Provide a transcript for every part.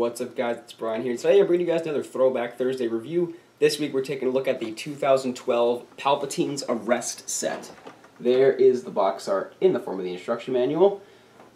What's up, guys? It's Brian here. Today I'm bringing you guys another Throwback Thursday review. This week we're taking a look at the 2012 Palpatine's Arrest set. There is the box art in the form of the instruction manual.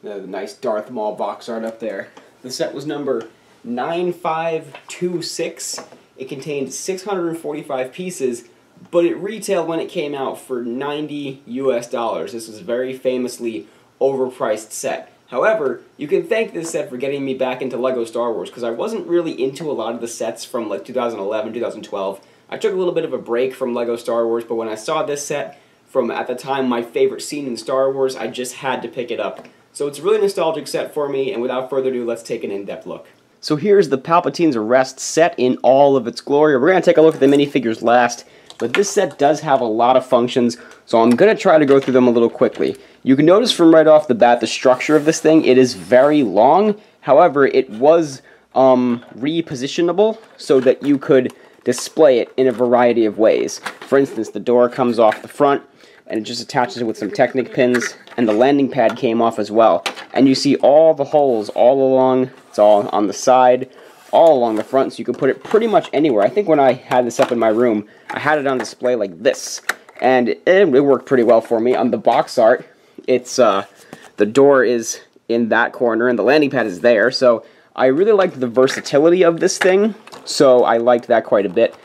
The nice Darth Maul box art up there. The set was number 9526. It contained 645 pieces, but it retailed when it came out for $90 US. This was a very famously overpriced set. However, you can thank this set for getting me back into LEGO Star Wars, because I wasn't really into a lot of the sets from like 2011, 2012. I took a little bit of a break from LEGO Star Wars, but when I saw this set from, at the time, my favorite scene in Star Wars, I just had to pick it up. So it's a really nostalgic set for me, and without further ado, let's take an in-depth look. So here's the Palpatine's Arrest set in all of its glory. We're going to take a look at the minifigures last, but this set does have a lot of functions, so I'm going to try to go through them a little quickly. You can notice from right off the bat the structure of this thing. It is very long. However, it was repositionable so that you could display it in a variety of ways. For instance, the door comes off the front, and it just attaches it with some Technic pins, and the landing pad came off as well. And you see all the holes all along, it's all on the side, all along the front, so you can put it pretty much anywhere. I think when I had this up in my room, I had it on display like this, and it worked pretty well for me. On the box art, it's the door is in that corner, and the landing pad is there, so I really liked the versatility of this thing, so I liked that quite a bit.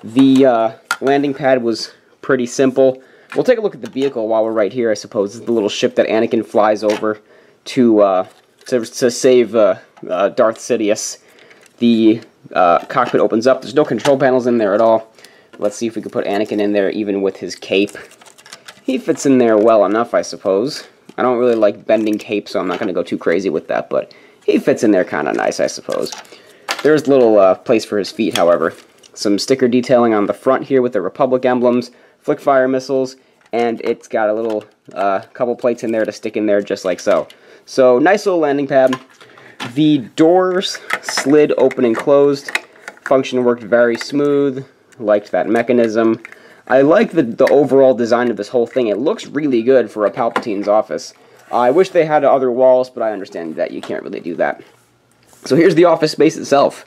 The landing pad was pretty simple. We'll take a look at the vehicle while we're right here, I suppose. This is the little ship that Anakin flies over to save Darth Sidious. The cockpit opens up. There's no control panels in there at all. Let's see if we can put Anakin in there even with his cape. He fits in there well enough, I suppose. I don't really like bending cape, so I'm not going to go too crazy with that, but he fits in there kind of nice, I suppose. There's a little place for his feet, however. Some sticker detailing on the front here with the Republic emblems, flick fire missiles, and it's got a little couple plates in there to stick in there just like so. So, nice little landing pad. The doors slid open and closed. Function worked very smooth. Liked that mechanism. I like the overall design of this whole thing. It looks really good for a Palpatine's office. I wish they had other walls, but I understand that you can't really do that. So here's the office space itself.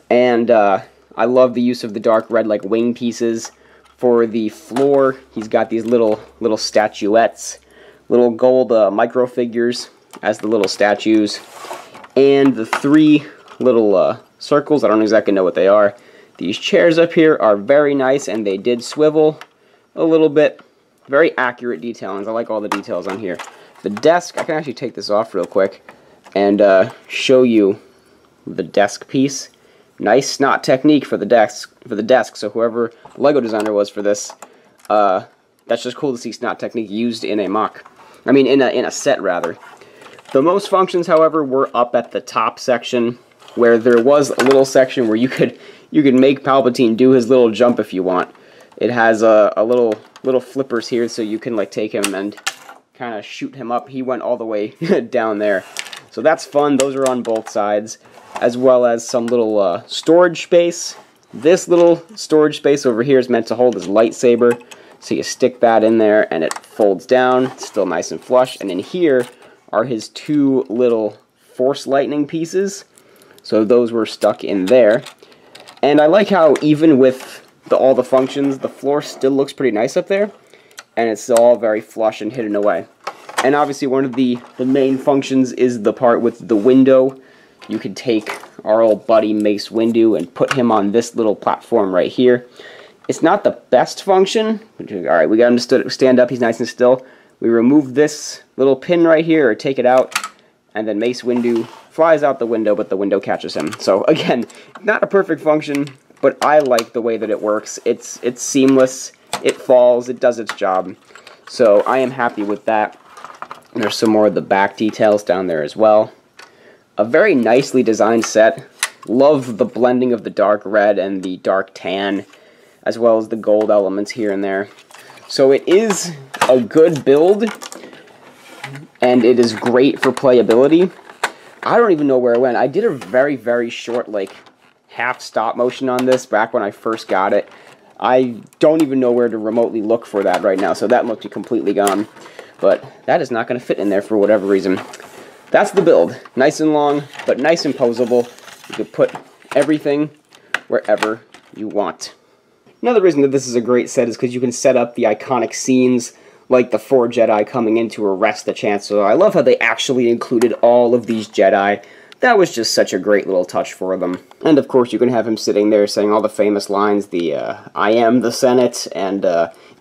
And I love the use of the dark red like wing pieces. For the floor, he's got these little statuettes. Little gold micro figures as the little statues. And the three little circles, I don't exactly know what they are. These chairs up here are very nice, and they did swivel a little bit. Very accurate detailings. I like all the details on here. The desk, I can actually take this off real quick and show you the desk piece. Nice snot technique for the desk. So whoever LEGO designer was for this, that's just cool to see snot technique used in a mock. I mean, in a set rather. The most functions, however, were up at the top section, where there was a little section where you could make Palpatine do his little jump if you want. It has a little flippers here, so you can like take him and kind of shoot him up. He went all the way down there, so that's fun. Those are on both sides, as well as some little storage space. This little storage space over here is meant to hold his lightsaber, so you stick that in there and it folds down. It's still nice and flush. And in here are his two little Force lightning pieces. So those were stuck in there. And I like how even with all the functions, the floor still looks pretty nice up there. And it's all very flush and hidden away. And obviously one of the main functions is the part with the window. You could take our old buddy Mace Windu and put him on this little platform right here. It's not the best function. Alright, we got him to stand up. He's nice and still. We remove this little pin right here, or take it out, and then Mace Windu flies out the window, but the window catches him. So again, not a perfect function, but I like the way that it works. It's seamless, it falls, it does its job. So I am happy with that. And there's some more of the back details down there as well. A very nicely designed set. Love the blending of the dark red and the dark tan, as well as the gold elements here and there. So it is a good build, and it is great for playability. I don't even know where it went. I did a very, very short, like, half stop motion on this back when I first got it. I don't even know where to remotely look for that right now, so that must be completely gone. But that is not going to fit in there for whatever reason. That's the build. Nice and long, but nice and posable. You could put everything wherever you want. Another reason that this is a great set is because you can set up the iconic scenes like the 4 Jedi coming in to arrest the Chancellor. I love how they actually included all of these Jedi. That was just such a great little touch for them. And of course you can have him sitting there saying all the famous lines, the I am the Senate, and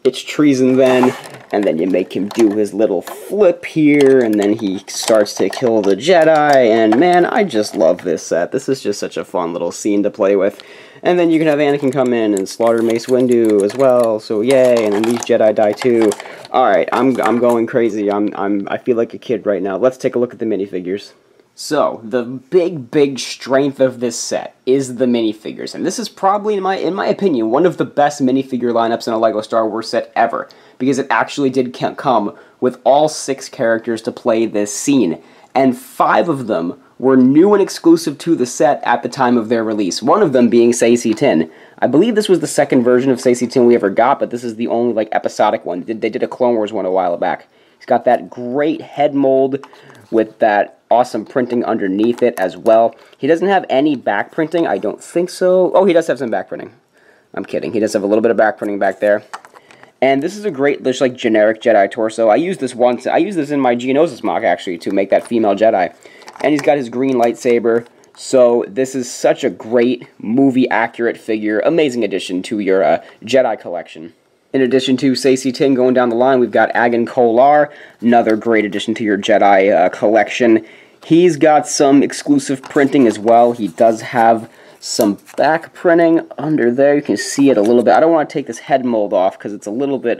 it's treason then, and then you make him do his little flip here, and then he starts to kill the Jedi, and man, I just love this set. This is just such a fun little scene to play with. And then you can have Anakin come in and slaughter Mace Windu as well, so yay, and then these Jedi die too. Alright, I'm going crazy. I feel like a kid right now. Let's take a look at the minifigures. So, the big strength of this set is the minifigures, and this is probably, in my opinion, one of the best minifigure lineups in a LEGO Star Wars set ever, because it actually did come with all 6 characters to play this scene, and 5 of them were new and exclusive to the set at the time of their release, one of them being Saesee Tiin. I believe this was the second version of Saesee Tiin we ever got, but this is the only, like, episodic one. They did a Clone Wars one a while back. He's got that great head mold with that awesome printing underneath it as well. He doesn't have any back printing, I don't think so. Oh, he does have some back printing. I'm kidding. He does have a little bit of back printing back there. And this is a great, just like generic Jedi torso. I used this once. I used this in my Geonosis mock actually to make that female Jedi. And he's got his green lightsaber. So this is such a great movie accurate figure. Amazing addition to your Jedi collection. In addition to Saesee Tiin going down the line, we've got Agen Kolar, another great addition to your Jedi collection. He's got some exclusive printing as well. He does have some back printing under there. You can see it a little bit. I don't want to take this head mold off because it's a little bit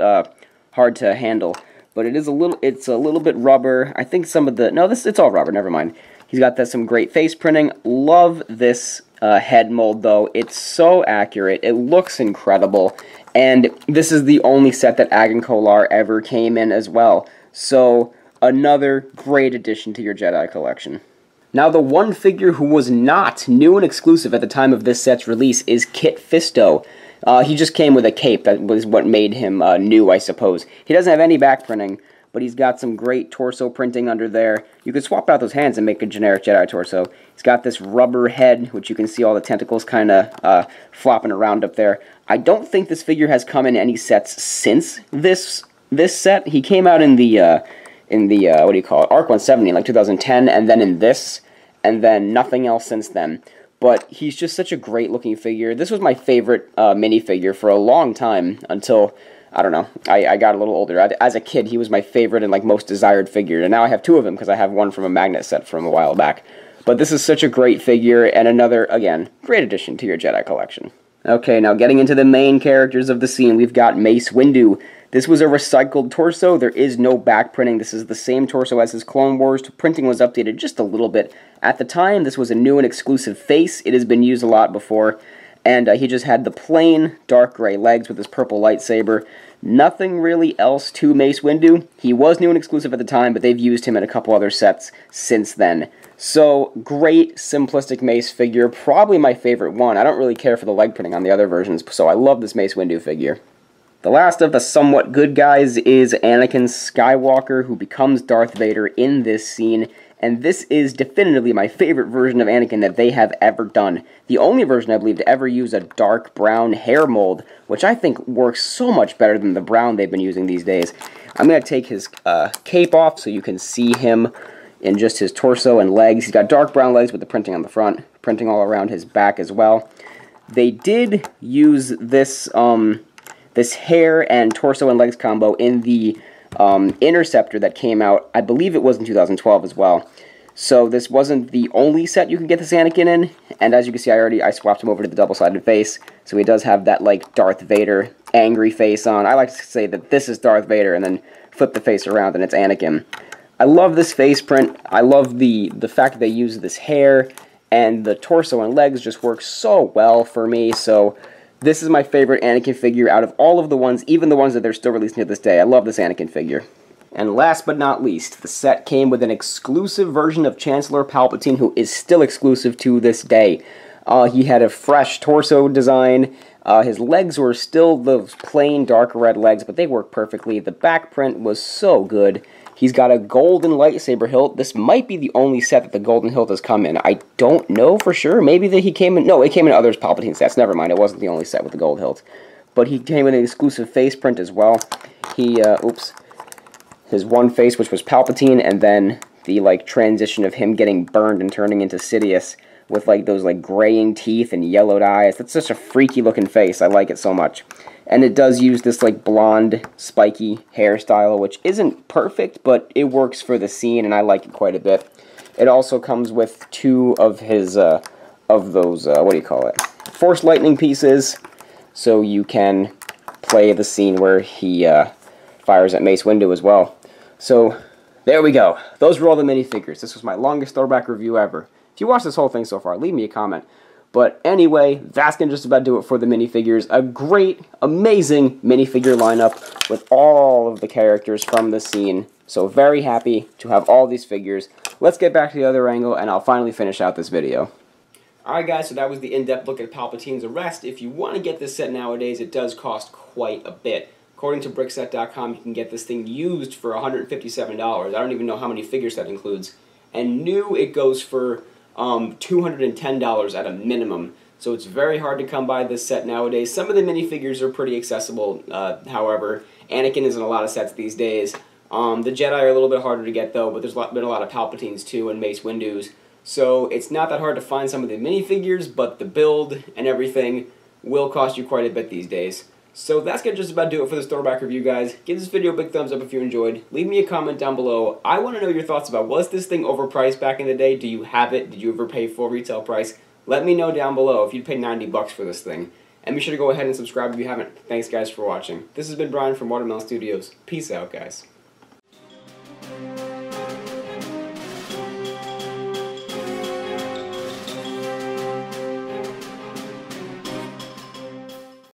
hard to handle, but it's a little bit rubber. I think some of the it's all rubber. Never mind. He's got some great face printing. Love this head mold though. It's so accurate. It looks incredible. And this is the only set that Agen Kolar ever came in as well. So, another great addition to your Jedi collection. Now, the one figure who was not new and exclusive at the time of this set's release is Kit Fisto. He just came with a cape. That was what made him new, I suppose. He doesn't have any back printing, but he's got some great torso printing under there. You could swap out those hands and make a generic Jedi torso. He's got this rubber head, which you can see all the tentacles kind of flopping around up there. I don't think this figure has come in any sets since this set. He came out in the what do you call it, Arc 170 in like 2010, and then in this, and then nothing else since then. But he's just such a great looking figure. This was my favorite minifigure for a long time until, I don't know, I got a little older. As a kid, he was my favorite and like most desired figure, and now I have 2 of him because I have one from a magnet set from a while back. But this is such a great figure, and another, again, great addition to your Jedi collection. Okay, now getting into the main characters of the scene, we've got Mace Windu. This was a recycled torso. There is no back printing. This is the same torso as his Clone Wars. Printing was updated just a little bit. At the time, this was a new and exclusive face. It has been used a lot before. And he just had the plain dark gray legs with his purple lightsaber. Nothing really else to Mace Windu. He was new and exclusive at the time, but they've used him in a couple other sets since then. So, great, simplistic Mace figure. Probably my favorite one. I don't really care for the leg printing on the other versions, so I love this Mace Windu figure. The last of the somewhat good guys is Anakin Skywalker, who becomes Darth Vader in this scene. And this is definitively my favorite version of Anakin that they have ever done. The only version, I believe, to ever use a dark brown hair mold, which I think works so much better than the brown they've been using these days. I'm going to take his cape off so you can see him in just his torso and legs. He's got dark brown legs with the printing on the front, printing all around his back as well. They did use this this hair and torso and legs combo in the Interceptor that came out, I believe it was in 2012 as well. So this wasn't the only set you can get this Anakin in, and as you can see, I swapped him over to the double-sided face, so he does have that, like, Darth Vader angry face on. I like to say that this is Darth Vader, and then flip the face around, and it's Anakin. I love this face print. I love the fact that they use this hair, and the torso and legs just work so well for me, so this is my favorite Anakin figure out of all of the ones, even the ones that they're still releasing to this day. I love this Anakin figure. And last but not least, the set came with an exclusive version of Chancellor Palpatine, who is still exclusive to this day. He had a fresh torso design. His legs were still those plain dark red legs, but they work perfectly. The back print was so good. He's got a golden lightsaber hilt. This might be the only set that the golden hilt has come in. I don't know for sure. Maybe that he came in... No, it came in others Palpatine sets. Never mind, it wasn't the only set with the gold hilt. But he came with an exclusive face print as well. He, his one face, which was Palpatine, and then the, like, transition of him getting burned and turning into Sidious with, like, those, like, graying teeth and yellowed eyes. That's such a freaky-looking face. I like it so much. And it does use this, like, blonde, spiky hairstyle, which isn't perfect, but it works for the scene, and I like it quite a bit. It also comes with 2 of his, of those, what do you call it? Force lightning pieces, so you can play the scene where he, fires at Mace Windu as well. So, there we go. Those were all the minifigures. This was my longest throwback review ever. If you watched this whole thing so far, leave me a comment. But anyway, that's going to just about do it for the minifigures. A great, amazing minifigure lineup with all of the characters from the scene. So very happy to have all these figures. Let's get back to the other angle, and I'll finally finish out this video. Alright guys, so that was the in-depth look at Palpatine's arrest. If you want to get this set nowadays, it does cost quite a bit. According to Brickset.com, you can get this thing used for $157. I don't even know how many figures that includes. And new, it goes for $210 at a minimum. So it's very hard to come by this set nowadays. Some of the minifigures are pretty accessible, however. Anakin is in a lot of sets these days. The Jedi are a little bit harder to get, though, but there's been a lot of Palpatines, too, and Mace Windus. So it's not that hard to find some of the minifigures, but the build and everything will cost you quite a bit these days. So that's going to just about do it for this throwback review, guys. Give this video a big thumbs up if you enjoyed. Leave me a comment down below. I want to know your thoughts about, was this thing overpriced back in the day? Do you have it? Did you ever pay full retail price? Let me know down below if you'd pay 90 bucks for this thing. And be sure to go ahead and subscribe if you haven't. Thanks, guys, for watching. This has been Brian from Watermelon Studios. Peace out, guys.